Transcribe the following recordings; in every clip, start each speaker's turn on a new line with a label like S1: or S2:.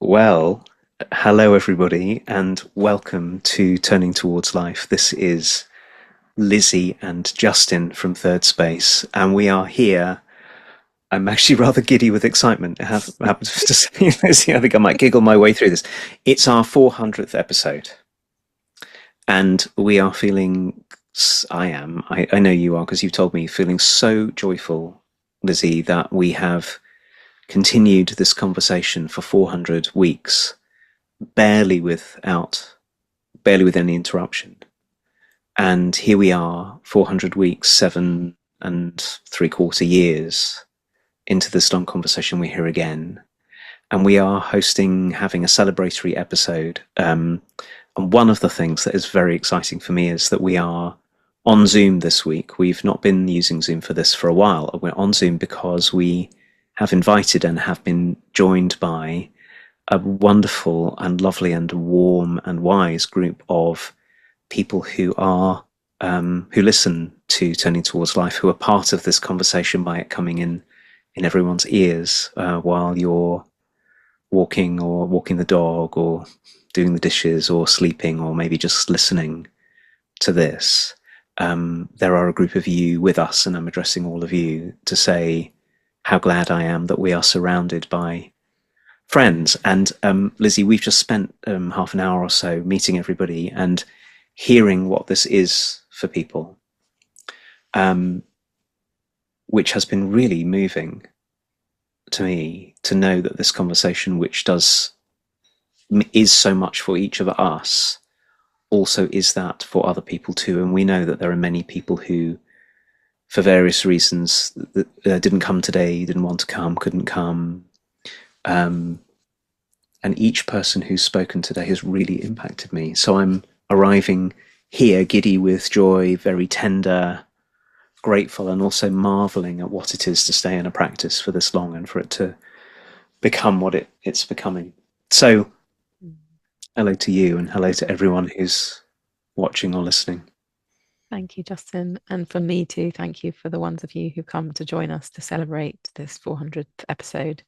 S1: Well, hello everybody, and welcome to Turning Towards Life. This is Lizzie and Justin from Thirdspace, and we are here. I'm actually rather giddy with excitement. Happens to say, Lizzie, I think I might giggle my way through this. It's our 400th episode, and we are feeling. I am. I know you are because you've told me feeling so joyful, Lizzie, that we have continued this conversation for 400 weeks barely without barely with any interruption. And here we are, 400 weeks, 7 and 3/4 years into this long conversation. We're here again, and we are having a celebratory episode. And one of the things that is very exciting for me is that we are on Zoom this week. We've not been using Zoom for this for a while. We're on Zoom because we have invited and have been joined by a wonderful and lovely and warm and wise group of people who listen to Turning Towards Life, who are part of this conversation by it coming in everyone's ears while you're walking the dog or doing the dishes or sleeping or maybe just listening to this. There are a group of you with us, and I'm addressing all of you to say how glad I am that we are surrounded by friends. And Lizzie, we've just spent half an hour or so meeting everybody and hearing what this is for people, which has been really moving to me to know that this conversation, which is so much for each of us, also is that for other people too. And we know that there are many people who, for various reasons, didn't come today, didn't want to come, couldn't come. And each person who's spoken today has really impacted me. So I'm arriving here giddy with joy, very tender, grateful, and also marveling at what it is to stay in a practice for this long and for it to become what it's becoming. So hello to you, and hello to everyone who's watching or listening.
S2: Thank you, Justin. And for me too, thank you for the ones of you who come to join us to celebrate this 400th episode.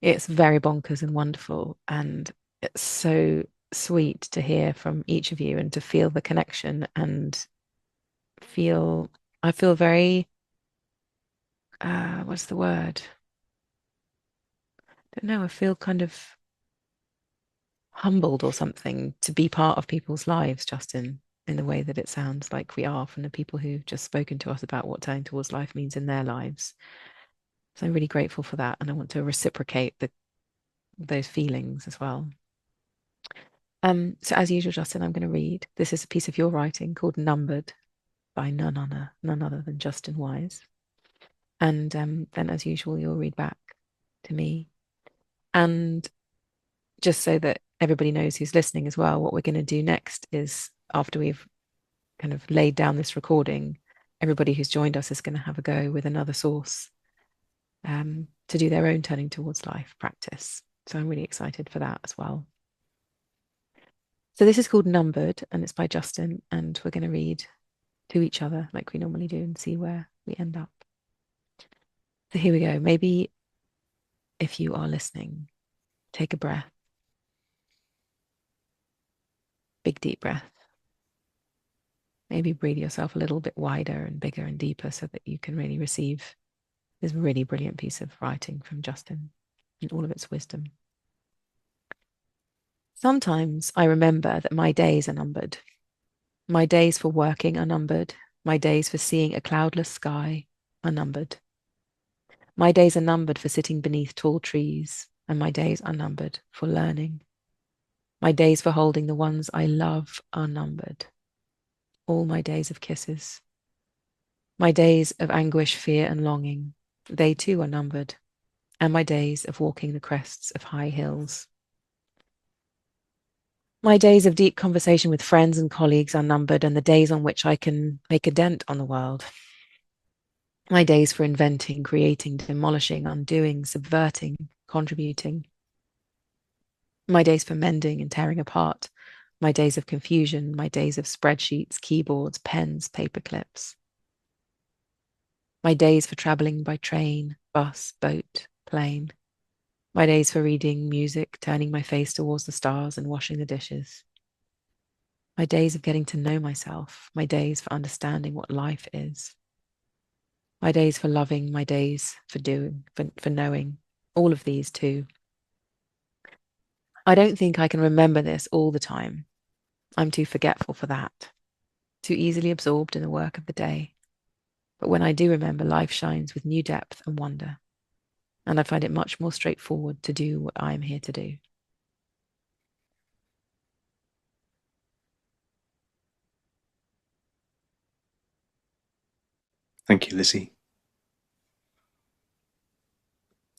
S2: It's very bonkers and wonderful, and it's so sweet to hear from each of you and to feel the connection and I feel very, what's the word? I don't know, I feel kind of humbled or something to be part of people's lives, Justin, in the way that it sounds like we are from the people who've just spoken to us about what turning towards life means in their lives. So I'm really grateful for that, and I want to reciprocate those feelings as well. So as usual, Justin, I'm going to read. This is a piece of your writing called Numbered by none other than Justin Wise. And then, as usual, you'll read back to me. And just so that everybody knows who's listening as well, what we're going to do next is, after we've kind of laid down this recording, everybody who's joined us is going to have a go with another source to do their own turning towards life practice. So I'm really excited for that as well. So this is called Numbered, and it's by Justin, and we're going to read to each other like we normally do and see where we end up. So here we go. Maybe if you are listening, take a breath. Big deep breath. Maybe breathe yourself a little bit wider and bigger and deeper so that you can really receive this really brilliant piece of writing from Justin and all of its wisdom. Sometimes I remember that my days are numbered. My days for working are numbered. My days for seeing a cloudless sky are numbered. My days are numbered for sitting beneath tall trees, and my days are numbered for learning. My days for holding the ones I love are numbered. All my days of kisses. My days of anguish, fear, and longing, they too are numbered, and my days of walking the crests of high hills. My days of deep conversation with friends and colleagues are numbered, and the days on which I can make a dent on the world. My days for inventing, creating, demolishing, undoing, subverting, contributing. My days for mending and tearing apart. My days of confusion, my days of spreadsheets, keyboards, pens, paper clips. My days for traveling by train, bus, boat, plane. My days for reading music, turning my face towards the stars and washing the dishes. My days of getting to know myself, my days for understanding what life is. My days for loving, my days for doing, for knowing. All of these too. I don't think I can remember this all the time. I'm too forgetful for that, too easily absorbed in the work of the day. But when I do remember, life shines with new depth and wonder, and I find it much more straightforward to do what I am here to do.
S1: Thank you, Lizzie.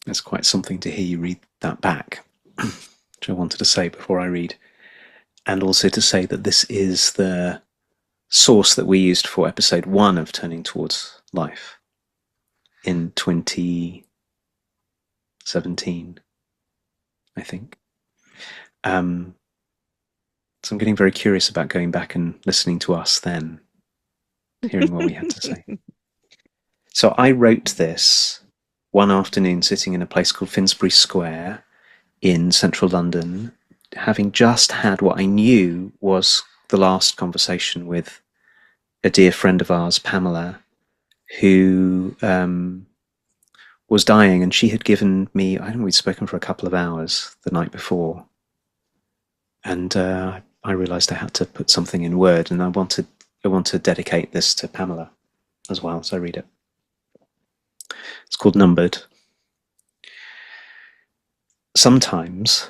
S1: It's quite something to hear you read that back, which I wanted to say before I read. And also to say that this is the source that we used for episode 1 of Turning Towards Life in 2017, I think. So I'm getting very curious about going back and listening to us then, hearing what we had to say. So I wrote this one afternoon sitting in a place called Finsbury Square in central London, having just had what I knew was the last conversation with a dear friend of ours, Pamela, who was dying, and she had given me, I don't know, we'd spoken for a couple of hours the night before, and I realised I had to put something in word, and I want to dedicate this to Pamela as well, so I read it. It's called Numbered. Sometimes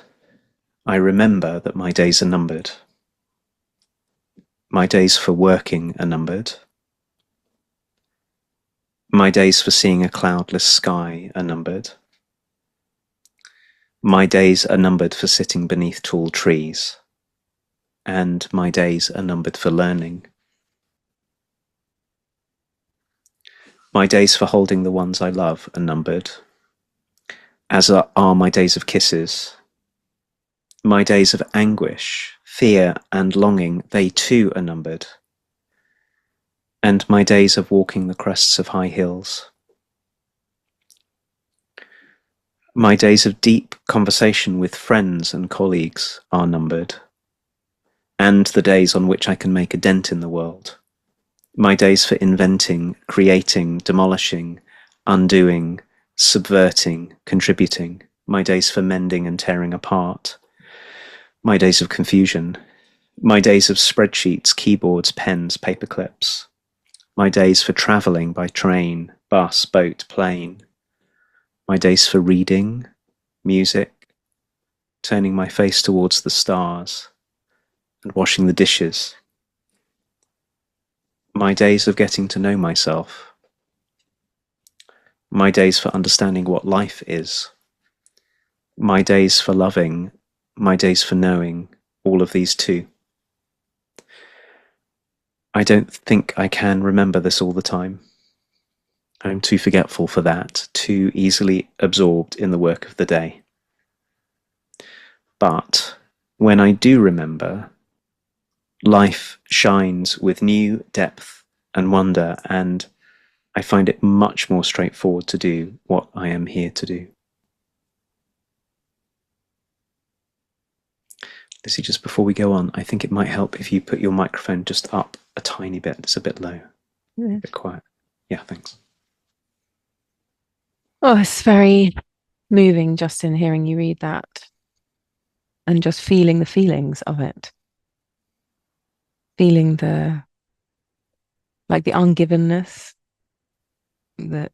S1: I remember that my days are numbered. My days for working are numbered. My days for seeing a cloudless sky are numbered. My days are numbered for sitting beneath tall trees. And my days are numbered for learning. My days for holding the ones I love are numbered, as are my days of kisses. My days of anguish, fear, and longing, they too are numbered. And my days of walking the crests of high hills. My days of deep conversation with friends and colleagues are numbered, and the days on which I can make a dent in the world. My days for inventing, creating, demolishing, undoing, subverting, contributing. My days for mending and tearing apart. My days of confusion. My days of spreadsheets, keyboards, pens, paper clips. My days for travelling by train, bus, boat, plane. My days for reading, music, turning my face towards the stars, and washing the dishes. My days of getting to know myself. My days for understanding what life is. My days for loving. My days for knowing. All of these too. I don't think I can remember this all the time. I'm too forgetful for that, too easily absorbed in the work of the day. But when I do remember, life shines with new depth and wonder, and I find it much more straightforward to do what I am here to do. Lizzie, just before we go on, I think it might help if you put your microphone just up a tiny bit. It's a bit low, a bit quiet. Yeah, thanks.
S2: Oh, it's very moving, Justin, hearing you read that and just feeling the feelings of it. Feeling the ungivenness, the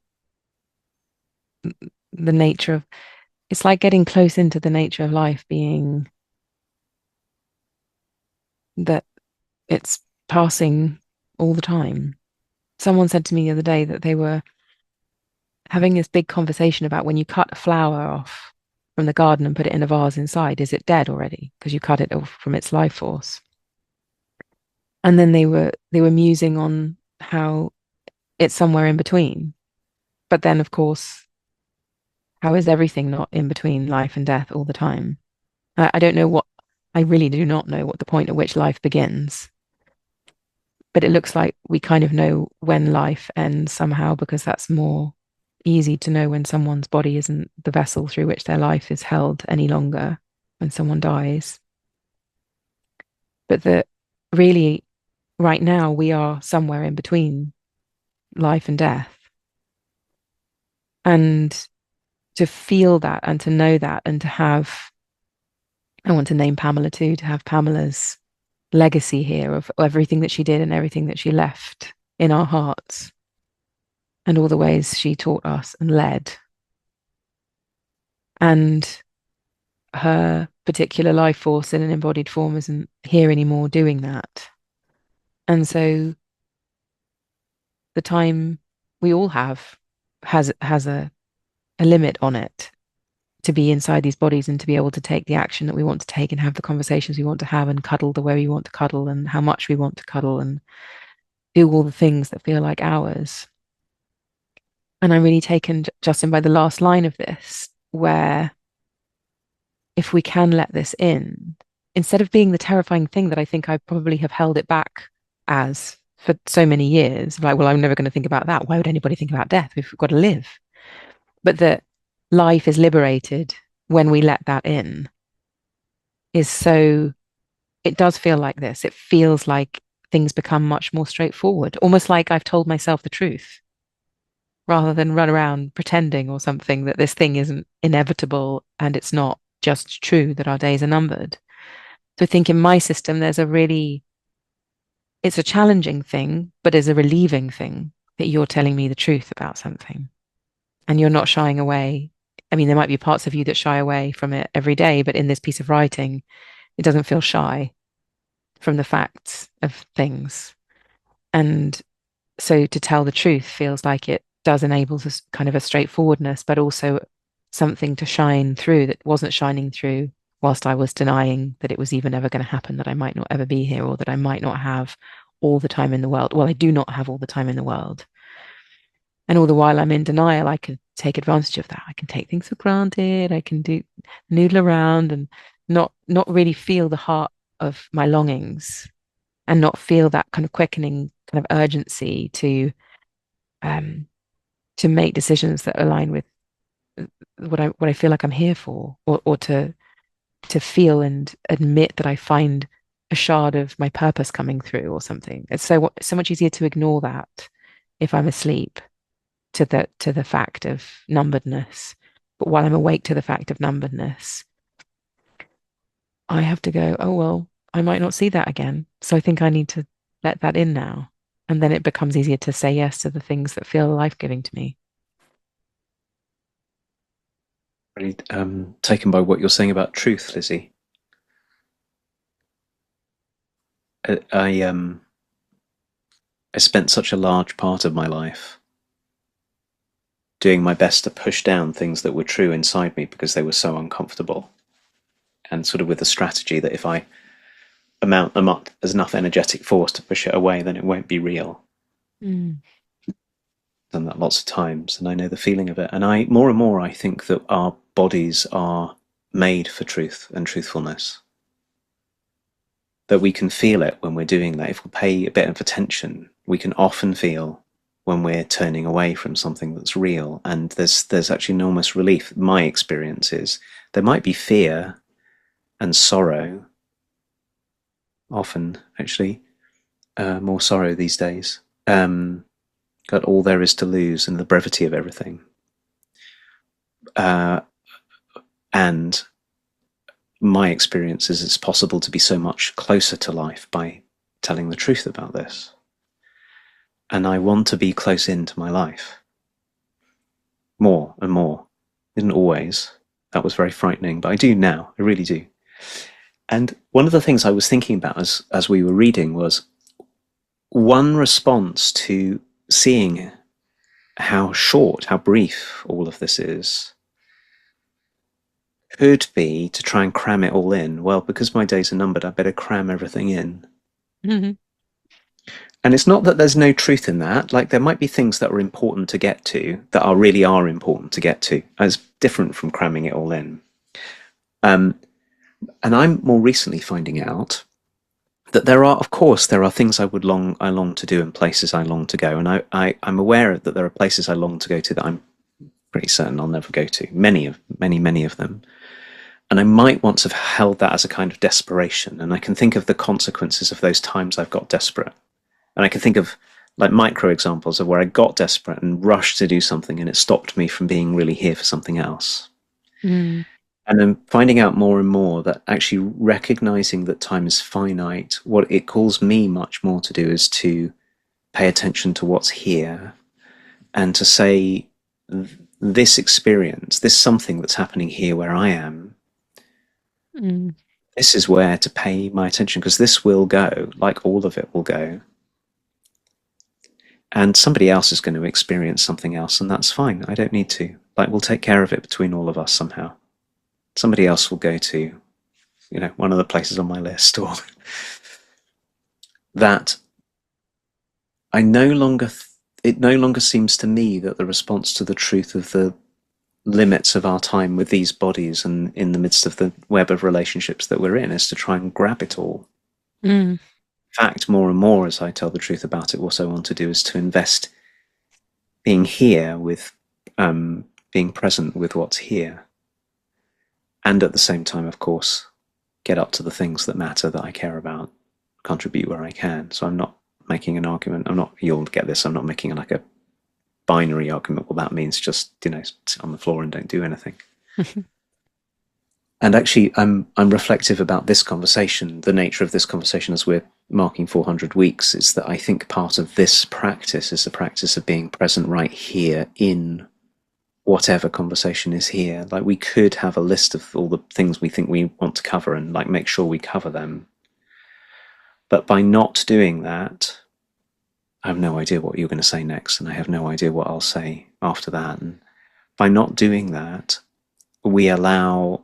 S2: nature of it's like getting close into the nature of life being that it's passing all the time. Someone said to me the other day that they were having this big conversation about when you cut a flower off from the garden and put it in a vase inside, is it dead already? Because you cut it off from its life force. And then they were musing on how it's somewhere in between. But then of course, how is everything not in between life and death all the time? I don't know what I really do not know what the point at which life begins. But it looks like we kind of know when life ends somehow because that's more easy to know when someone's body isn't the vessel through which their life is held any longer when someone dies. But that really, right now, we are somewhere in between life and death. And to feel that and to know that and to have, I want to name Pamela too, to have Pamela's legacy here of everything that she did and everything that she left in our hearts and all the ways she taught us and led. And her particular life force in an embodied form isn't here anymore doing that. And so the time we all have has a limit on it to be inside these bodies and to be able to take the action that we want to take and have the conversations we want to have and cuddle the way we want to cuddle and how much we want to cuddle and do all the things that feel like ours. And I'm really taken, Justin, by the last line of this, where if we can let this in, instead of being the terrifying thing that I think I probably have held it back as for so many years, like, well, I'm never going to think about that. Why would anybody think about death? We've got to live. But that life is liberated when we let that in is so, it does feel like this. It feels like things become much more straightforward, almost like I've told myself the truth rather than run around pretending or something that this thing isn't inevitable and it's not just true that our days are numbered. So I think in my system, there's a really, it's a challenging thing, but is a relieving thing that you're telling me the truth about something and you're not shying away. I mean, there might be parts of you that shy away from it every day, but in this piece of writing, it doesn't feel shy from the facts of things. And so to tell the truth feels like it does enable this kind of a straightforwardness, but also something to shine through that wasn't shining through whilst I was denying that it was even ever going to happen, that I might not ever be here, or that I might not have all the time in the world. Well, I do not have all the time in the world. And all the while I'm in denial, I can take advantage of that. I can take things for granted. I can do noodle around and not really feel the heart of my longings and not feel that kind of quickening kind of urgency um to make decisions that align with what I feel like I'm here for, or to feel and admit that I find a shard of my purpose coming through or something. It's so much easier to ignore that if I'm asleep to the fact of numberedness. But while I'm awake to the fact of numberedness, I have to go, oh well, I might not see that again. So I think I need to let that in now. And then it becomes easier to say yes to the things that feel life-giving to me.
S1: Really taken by what you're saying about truth, Lizzie. I spent such a large part of my life doing my best to push down things that were true inside me because they were so uncomfortable, and sort of with the strategy that if I amount them up as enough energetic force to push it away, then it won't be real.
S2: Mm.
S1: I've done that lots of times, and I know the feeling of it. And I more and more I think that our bodies are made for truth and truthfulness. That we can feel it when we're doing that. If we pay a bit of attention, we can often feel when we're turning away from something that's real. And there's actually enormous relief. My experience is there might be fear and sorrow, often actually, more sorrow these days. Got all there is to lose and the brevity of everything. Uh, and my experience is it's possible to be so much closer to life by telling the truth about this. And I want to be close into my life more and more. Didn't always. That was very frightening, but I do now. I really do. And one of the things I was thinking about as we were reading was one response to seeing how short, how brief all of this is, could be to try and cram it all in. Well, because my days are numbered, I better cram everything in.
S2: Mm-hmm.
S1: And it's not that there's no truth in that. Like there might be things that are important to get to that are really are important to get to, as different from cramming it all in. Um, and I'm more recently finding out that there are, of course, there are things I long to do and places I long to go. And I'm aware that there are places I long to go to that I'm pretty certain I'll never go to. Many of them. And I might once have held that as a kind of desperation. And I can think of the consequences of those times I've got desperate. And I can think of like micro examples of where I got desperate and rushed to do something and it stopped me from being really here for something else.
S2: Mm,
S1: And I'm finding out more and more that actually recognizing that time is finite, what it calls me much more to do is to pay attention to what's here and to say, this experience, this something that's happening here where I am,
S2: mm,
S1: this is where to pay my attention because this will go, like all of it will go. And somebody else is going to experience something else, and that's fine. I don't need to. Like, we'll take care of it between all of us somehow. Somebody else will go to, one of the places on my list, or that I no longer, it no longer seems to me that the response to the truth of the limits of our time with these bodies and in the midst of the web of relationships that we're in is to try and grab it all.
S2: mm,
S1: In fact, more and more as I tell the truth about it, what I want to do is to invest being here with being present with what's here. And at the same time, of course, get up to the things that matter that I care about, contribute where I can. So I'm not making an argument. You'll get this, I'm not making like a binary argument. Well, that means just, sit on the floor and don't do anything. And actually, I'm reflective about this conversation. The nature of this conversation as we're marking 400 weeks is that I think part of this practice is the practice of being present right here in whatever conversation is here. Like, we could have a list of all the things we think we want to cover and like make sure we cover them. But by not doing that, I have no idea what you're going to say next, and I have no idea what I'll say after that. And by not doing that, we allow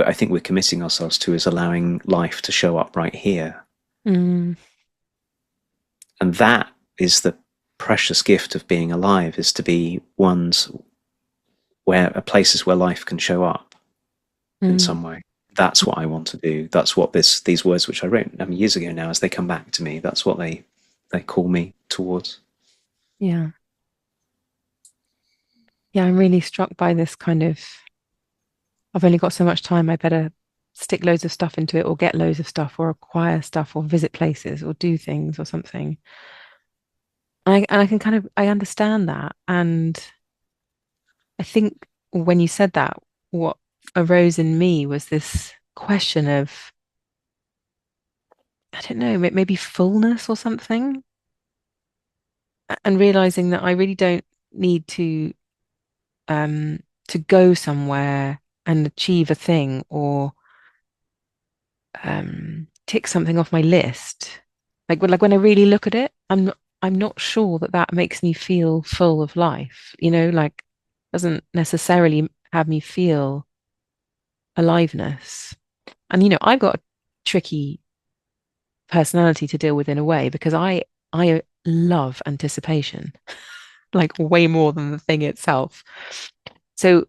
S1: I think we're committing ourselves to is allowing life to show up right here.
S2: mm,
S1: And that is the precious gift of being alive, is to be ones where places where life can show up in
S2: mm.
S1: some way. That's what I want to do. That's what these words which I wrote years ago now, as they come back to me, that's what they call me towards.
S2: Yeah. Yeah, I'm really struck by this kind of, I've only got so much time, I better stick loads of stuff into it or get loads of stuff or acquire stuff or visit places or do things or something. And I can kind of, I understand that. And I think when you said that, what arose in me was this question of, I don't know, maybe fullness or something, and realizing that I really don't need um to go somewhere and achieve a thing or tick something off my list. Like when I really look at it, I'm not sure that that makes me feel full of life, like doesn't necessarily have me feel aliveness. And I've got a tricky personality to deal with in a way because I love anticipation, like way more than the thing itself. So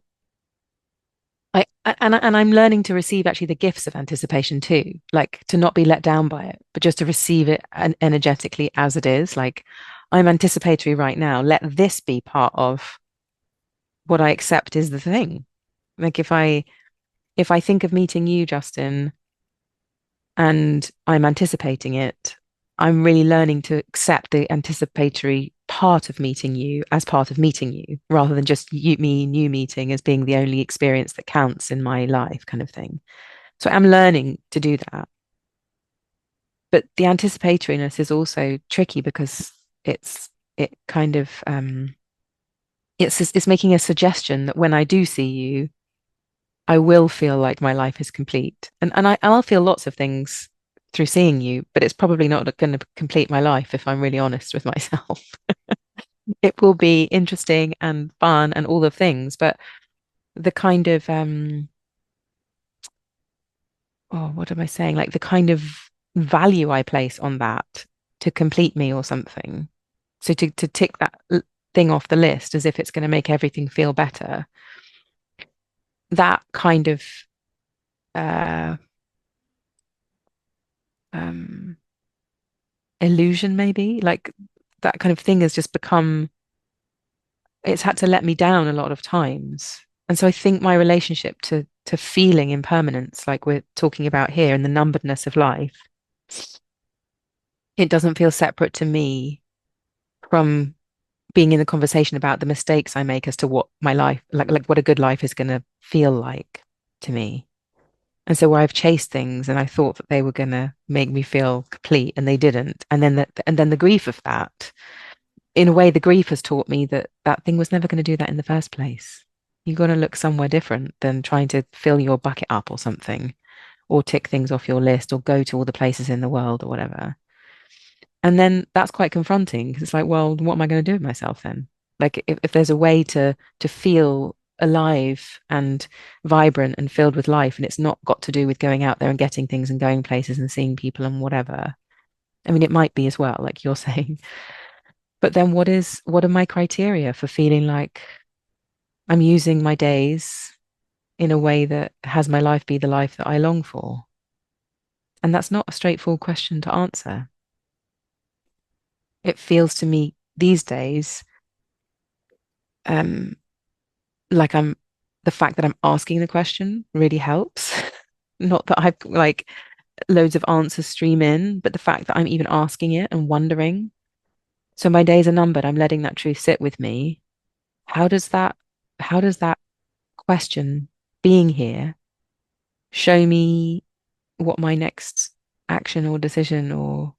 S2: and I'm learning to receive actually the gifts of anticipation too, like to not be let down by it, but just to receive it energetically as it is. Like I'm anticipatory right now. Let this be part of what I accept is the thing. Like if I think of meeting you, Justin, and I'm anticipating it, I'm really learning to accept the anticipatory part of meeting you as part of meeting you, rather than just me and you meeting as being the only experience that counts in my life, kind of thing. So I'm learning to do that. But the anticipatoriness is also tricky because it kind of it's making a suggestion that when I do see you, I will feel like my life is complete. I'll feel lots of things through seeing you, but it's probably not going to complete my life if I'm really honest with myself. It will be interesting and fun and all the things, but the kind of oh, what am I saying? Like the kind of value I place on that to complete me or something. So to tick that thing off the list as if it's going to make everything feel better. That kind of uh um illusion maybe, like that kind of thing has just become it's had to let me down a lot of times. And so I think my relationship to feeling impermanence, like we're talking about here, and the numberedness of life, it doesn't feel separate to me from being in the conversation about the mistakes I make as to what my life, like what a good life is going to feel like to me. And so where I've chased things and I thought that they were going to make me feel complete and they didn't. And then the grief of that, in a way, the grief has taught me that that thing was never going to do that in the first place. You've got to look somewhere different than trying to fill your bucket up or something, or tick things off your list, or go to all the places in the world or whatever. And then that's quite confronting because it's like, well, what am I going to do with myself then? Like if there's a way to feel alive and vibrant and filled with life, and it's not got to do with going out there and getting things and going places and seeing people and whatever. I mean, it might be as well, like you're saying. But then what are my criteria for feeling like I'm using my days in a way that has my life be the life that I long for? And that's not a straightforward question to answer. It feels to me these days, um, like I'm the fact that I'm asking the question really helps. Not that I've like loads of answers stream in, but the fact that I'm even asking it and wondering. So my days are numbered. I'm letting that truth sit with me. How does that, how does that question being here show me what my next action or decision or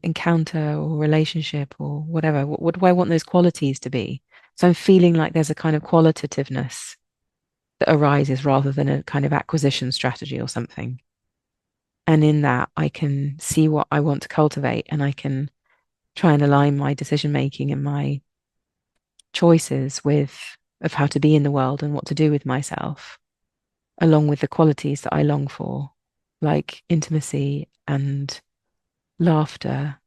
S2: encounter or relationship or whatever, what do I want those qualities to be? So I'm feeling like there's a kind of qualitativeness that arises rather than a kind of acquisition strategy or something. And in that, I can see what I want to cultivate and I can try and align my decision making and my choices with of how to be in the world and what to do with myself, along with the qualities that I long for, like intimacy and laughter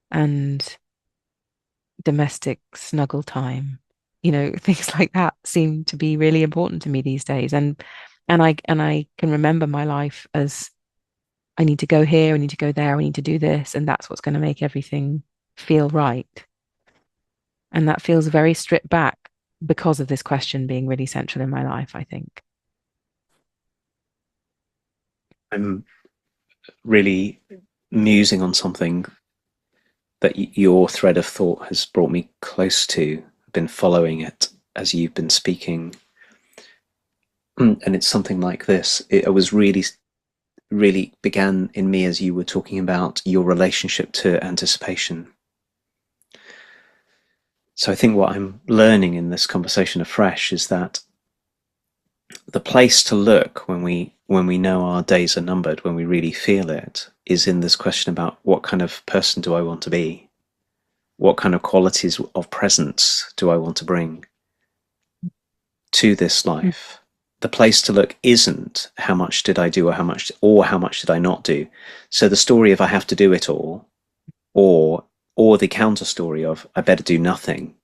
S2: and domestic snuggle time. You know, things like that seem to be really important to me these days. And I can remember my life as I need to go here, I need to go there, I need to do this, and that's what's going to make everything feel right. And that feels very stripped back because of this question being really central in my life, I think.
S1: I'm really musing on something that your thread of thought has brought me close to. I've been following it as you've been speaking, and it's something like this. It was really began in me as you were talking about your relationship to anticipation. So I think what I'm learning in this conversation afresh is that the place to look when we know our days are numbered, when we really feel it, is in this question about what kind of person do I want to be? What kind of qualities of presence do I want to bring to this
S2: Mm.
S1: life? The place to look isn't how much did I do or how much did I not do. So the story of I have to do it all, or the counter story of I better do nothing,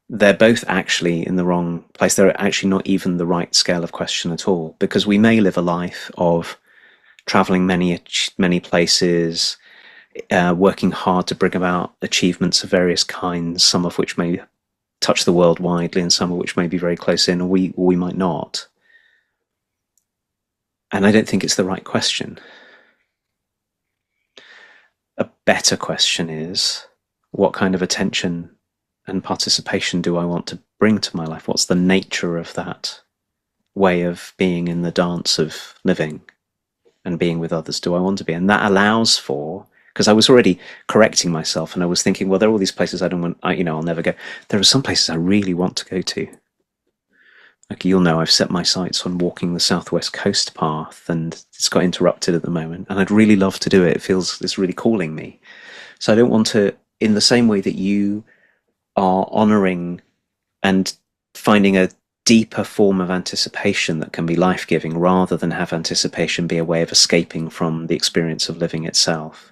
S1: they're both actually in the wrong place. They're actually not even the right scale of question at all, because we may live a life of traveling many places, working hard to bring about achievements of various kinds, some of which may touch the world widely and some of which may be very close in, or we might not. And I don't think it's the right question. A better question is, what kind of attention and participation do I want to bring to my life? What's the nature of that way of being in the dance of living and being with others do I want to be? And that allows for, because I was already correcting myself and I was thinking, well, there are all these places I don't want, I'll never go. There are some places I really want to go to. Like you'll know, I've set my sights on walking the Southwest Coast path, and it's got interrupted at the moment. And I'd really love to do it. It feels it's really calling me. So I don't want to, in the same way that you are honoring and finding a deeper form of anticipation that can be life-giving rather than have anticipation be a way of escaping from the experience of living itself.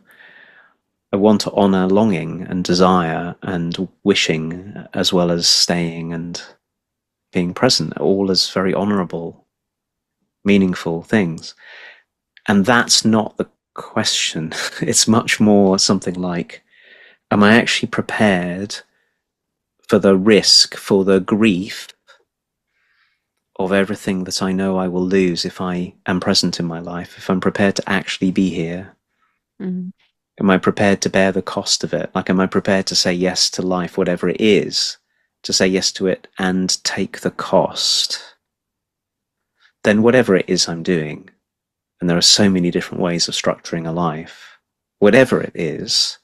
S1: I want to honor longing and desire and wishing as well as staying and being present, all as very honorable, meaningful things. And that's not the question. It's much more something like, am I actually prepared for the risk, for the grief of everything that I know I will lose if I am present in my life, if I'm prepared to actually be here?
S2: Mm.
S1: Am I prepared to bear the cost of it? Like, am I prepared to say yes to life, whatever it is, to say yes to it and take the cost? Then, whatever it is I'm doing, and there are so many different ways of structuring a life, whatever it is,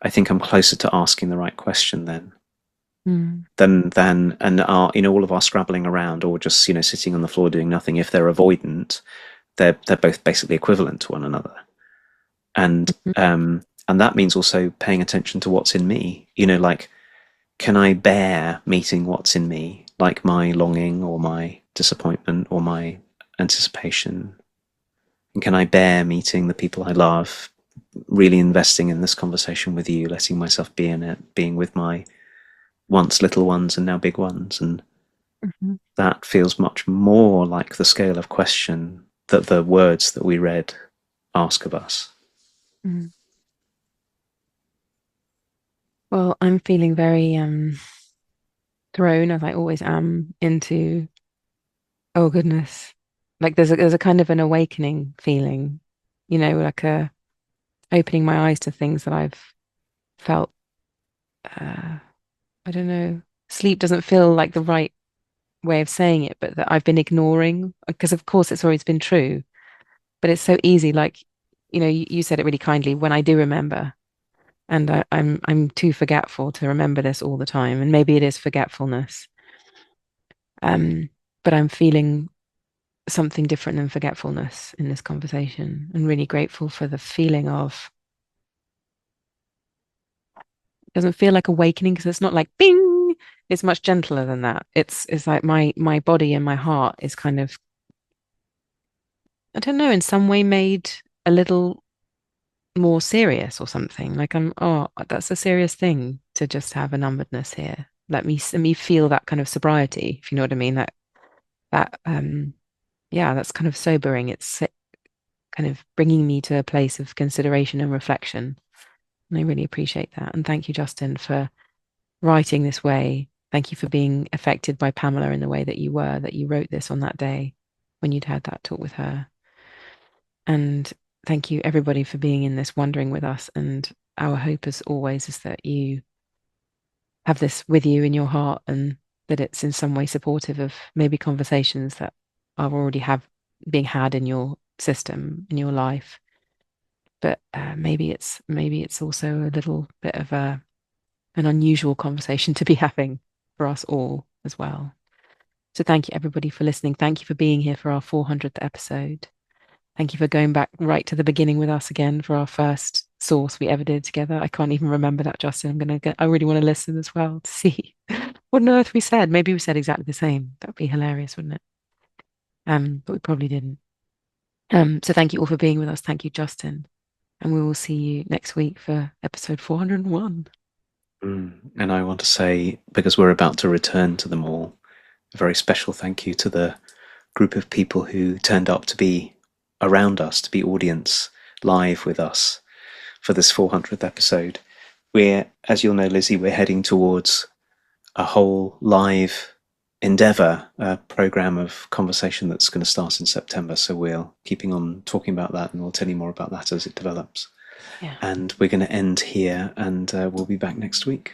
S1: I think I'm closer to asking the right question then.
S2: Mm.
S1: Than and our all of our scrabbling around or just sitting on the floor doing nothing. If they're avoidant, they're both basically equivalent to one another, and
S2: Mhm.
S1: and that means also paying attention to what's in me. Like, can I bear meeting what's in me, like my longing or my disappointment or my anticipation? And can I bear meeting the people I love, really investing in this conversation with you, letting myself be in it, being with my once little ones and now big ones? And
S2: Mhm.
S1: that feels much more like the scale of question that the words that we read ask of us.
S2: Mm. Well, I'm feeling very thrown, as I always am, into, oh goodness. Like there's a kind of an awakening feeling, like a opening my eyes to things that I've felt uh I don't know. Sleep doesn't feel like the right way of saying it, but that I've been ignoring because of course it's always been true. But it's so easy, like, you said it really kindly, when I do remember. And I'm too forgetful to remember this all the time. And maybe it is forgetfulness. Um, but I'm feeling something different than forgetfulness in this conversation, and really grateful for the feeling of, it doesn't feel like awakening because it's not like bing. It's much gentler than that. It's like my body and my heart is kind of, I don't know, in some way made a little more serious or something. Like oh, that's a serious thing to just have a numbedness here. Let me feel that kind of sobriety, if you know what I mean. That yeah, that's kind of sobering. It's kind of bringing me to a place of consideration and reflection. And I really appreciate that. And thank you, Justin, for writing this way. Thank you for being affected by Pamela in the way that you were, that you wrote this on that day when you'd had that talk with her. And thank you, everybody, for being in this wondering with us. And our hope, as always, is that you have this with you in your heart, and that it's in some way supportive of maybe conversations that are already have being had in your system, in your life. But maybe it's also a little bit of an unusual conversation to be having for us all as well. So thank you, everybody, for listening. Thank you for being here for our 400th episode. Thank you for going back right to the beginning with us again for our first source we ever did together. I can't even remember that, Justin. I really want to listen as well to see what on earth we said. Maybe we said exactly the same. That would be hilarious, wouldn't it? But we probably didn't. So thank you all for being with us. Thank you, Justin. And we will see you next week for episode 401.
S1: And I want to say, because we're about to return to them all, a very special thank you to the group of people who turned up to be around us, to be audience live with us for this 400th episode. As you'll know, Lizzie, we're heading towards a whole live endeavour, a programme of conversation that's going to start in September. So we're keeping on talking about that, and we'll tell you more about that as it develops.
S2: Yeah.
S1: And we're going to end here, and we'll be back next week.